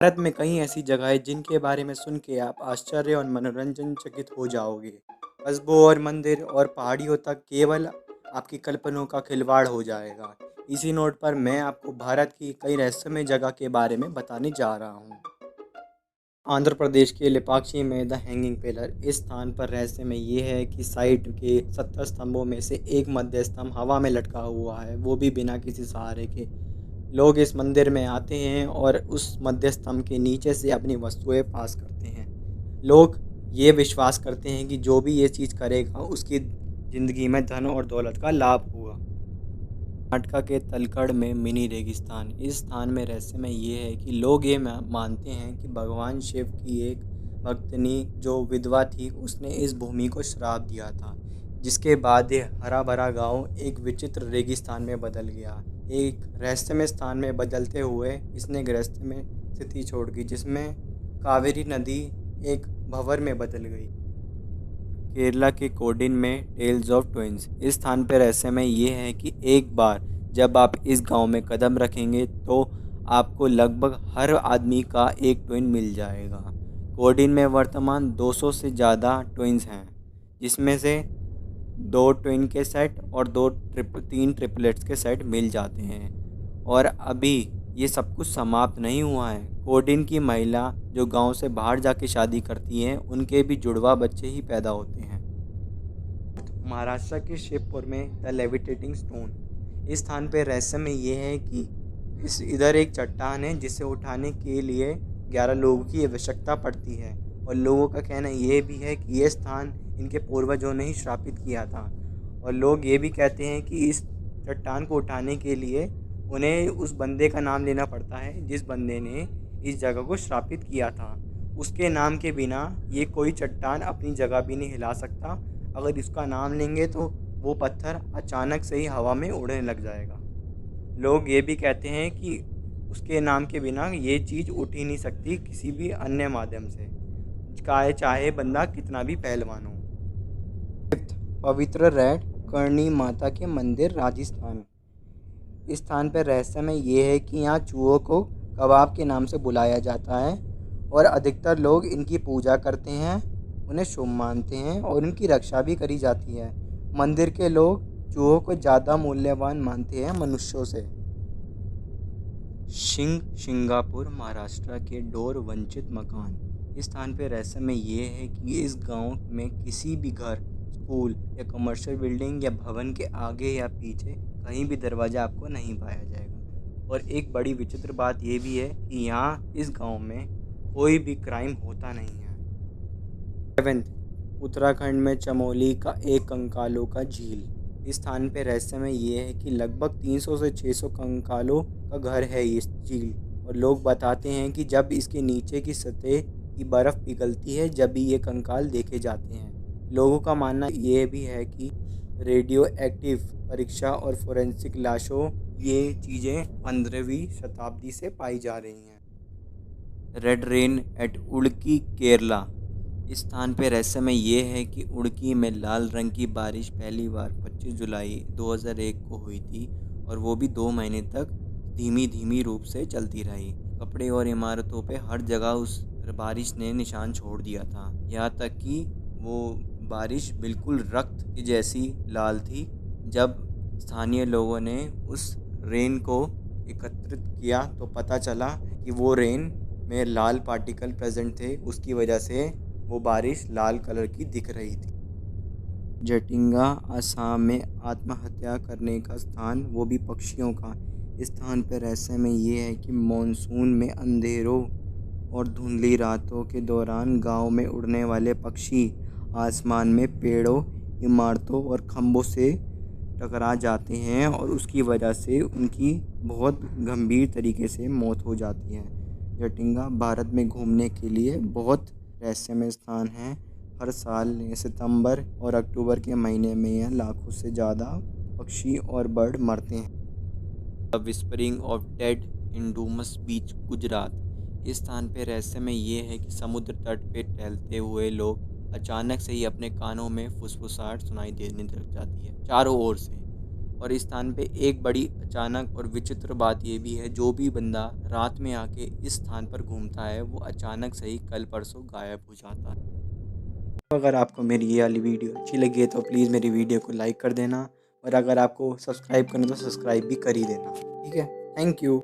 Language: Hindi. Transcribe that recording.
भारत में कई ऐसी जगह है जिनके बारे में सुन के आप आश्चर्य और मनोरंजन चकित हो जाओगे। कस्बों और मंदिर और पहाड़ियों तक केवल आपकी कल्पनाओं का खिलवाड़ हो जाएगा। इसी नोट पर मैं आपको भारत की कई रहस्यमय जगह के बारे में बताने जा रहा हूँ। आंध्र प्रदेश के लेपाक्षी में द हैंगिंग पिलर। इस स्थान पर रहस्य में ये है कि साइट के 70 स्तंभों में से एक मध्य स्तंभ हवा में लटका हुआ है, वो भी बिना किसी सहारे के। लोग इस मंदिर में आते हैं और उस मध्य स्तंभ के नीचे से अपनी वस्तुएं पास करते हैं। लोग ये विश्वास करते हैं कि जो भी ये चीज़ करेगा उसकी ज़िंदगी में धन और दौलत का लाभ होगा। कर्नाटक के तलकड़ में मिनी रेगिस्तान। इस स्थान में रहस्यमय ये है कि लोग ये मानते हैं कि भगवान शिव की एक भक्तनी जो विधवा थी, उसने इस भूमि को श्राप दिया था, जिसके बाद ये हरा भरा गांव एक विचित्र रेगिस्तान में बदल गया। एक रहस्यमय स्थान में बदलते हुए इसने गृहस्थ में स्थिति छोड़ दी, जिसमें कावेरी नदी एक भंवर में बदल गई। केरला के कोडीन में टेल्स ऑफ ट्विंस। इस स्थान पर रहस्यमय ये है कि एक बार जब आप इस गांव में कदम रखेंगे तो आपको लगभग हर आदमी का एक ट्विन मिल जाएगा। कोडीन में वर्तमान 200 से ज़्यादा ट्विन्स हैं, जिसमें से 2 ट्विन के सेट और 3 ट्रिपलेट्स के सेट मिल जाते हैं। और अभी ये सब कुछ समाप्त नहीं हुआ है। कोडीन की महिला जो गांव से बाहर जाके शादी करती हैं, उनके भी जुड़वा बच्चे ही पैदा होते हैं। महाराष्ट्र के शिवपुर में द लेविटेटिंग स्टोन। इस स्थान पे रहस्य में ये है कि इधर एक चट्टान है जिसे उठाने के लिए 11 लोगों की आवश्यकता पड़ती है, और लोगों का कहना ये भी है कि ये स्थान इनके पूर्वजों ने ही श्रापित किया था। और लोग ये भी कहते हैं कि इस चट्टान को उठाने के लिए उन्हें उस बंदे का नाम लेना पड़ता है जिस बंदे ने इस जगह को श्रापित किया था। उसके नाम के बिना ये कोई चट्टान अपनी जगह भी नहीं हिला सकता। अगर इसका नाम लेंगे तो वो पत्थर अचानक से ही हवा में उड़ने लग जाएगा। लोग ये भी कहते हैं कि उसके नाम के बिना ये चीज़ उठ ही नहीं सकती किसी भी अन्य माध्यम से, चाहे बंदा कितना भी पहलवान हो। पवित्र रेड कर्णी माता के मंदिर, राजस्थान। इस स्थान पर रहस्य में ये है कि यहाँ चूहों को कबाब के नाम से बुलाया जाता है, और अधिकतर लोग इनकी पूजा करते हैं, उन्हें शुभ मानते हैं और उनकी रक्षा भी करी जाती है। मंदिर के लोग चूहों को ज़्यादा मूल्यवान मानते हैं मनुष्यों से। सिंगापुर, महाराष्ट्र के डोर वंचित मकान। इस स्थान पर रहस्य में ये है कि इस गांव में किसी भी घर, स्कूल या कमर्शियल बिल्डिंग या भवन के आगे या पीछे कहीं भी दरवाज़ा आपको नहीं पाया जाएगा। और एक बड़ी विचित्र बात यह भी है कि यहाँ इस गांव में कोई भी क्राइम होता नहीं है। 7, उत्तराखंड में चमोली का एक कंकालों का झील। इस स्थान पे रहस्य में ये है कि लगभग 300 से 600 कंकालों का घर है इस झील, और लोग बताते हैं कि जब इसके नीचे की सतह की बर्फ़ पिघलती है, जब भी ये कंकाल देखे जाते हैं। लोगों का मानना ये भी है कि रेडियो एक्टिव परीक्षा और फोरेंसिक लाशों, ये चीज़ें 15वीं शताब्दी से पाई जा रही हैं। Red rain at Idukki, Kerala. इस स्थान पर रहस्य में ये है कि उडुकी में लाल रंग की बारिश पहली बार 25 जुलाई 2001 को हुई थी, और वो भी 2 महीने तक धीमी धीमी रूप से चलती रही। कपड़े और इमारतों पे हर जगह उस बारिश ने निशान छोड़ दिया था, यहाँ तक कि वो बारिश बिल्कुल रक्त की जैसी लाल थी। जब स्थानीय लोगों ने उस रेन को एकत्रित किया तो पता चला कि वो रेन में लाल पार्टिकल प्रेजेंट थे, उसकी वजह से वो बारिश लाल कलर की दिख रही थी। जटिंगा, असम में आत्महत्या करने का स्थान, वो भी पक्षियों का। इस स्थान पर रहस्य में ये है कि मॉनसून में अंधेरों और धुंधली रातों के दौरान गांव में उड़ने वाले पक्षी आसमान में पेड़ों, इमारतों और खंभों से टकरा जाते हैं, और उसकी वजह से उनकी बहुत गंभीर तरीके से मौत हो जाती है। जटिंगा भारत में घूमने के लिए बहुत रहस्यमय स्थान है। हर साल सितंबर और अक्टूबर के महीने में लाखों से ज़्यादा पक्षी और बर्ड मरते हैं। द विस्परिंग ऑफ डेड इन डूमस बीच, गुजरात। इस स्थान पे रहस्य में ये है कि समुद्र तट पे टहलते हुए लोग अचानक से ही अपने कानों में फुसफुसाहट सुनाई देने लग जाती है चारों ओर से। और इस स्थान पे एक बड़ी अचानक और विचित्र बात ये भी है, जो भी बंदा रात में आके इस स्थान पर घूमता है वो अचानक से ही कल परसों गायब हो जाता है। अगर आपको मेरी ये वाली वीडियो अच्छी लगी है तो प्लीज़ मेरी वीडियो को लाइक कर देना, और अगर आपको सब्सक्राइब करना तो सब्सक्राइब भी कर ही देना। ठीक है, थैंक यू।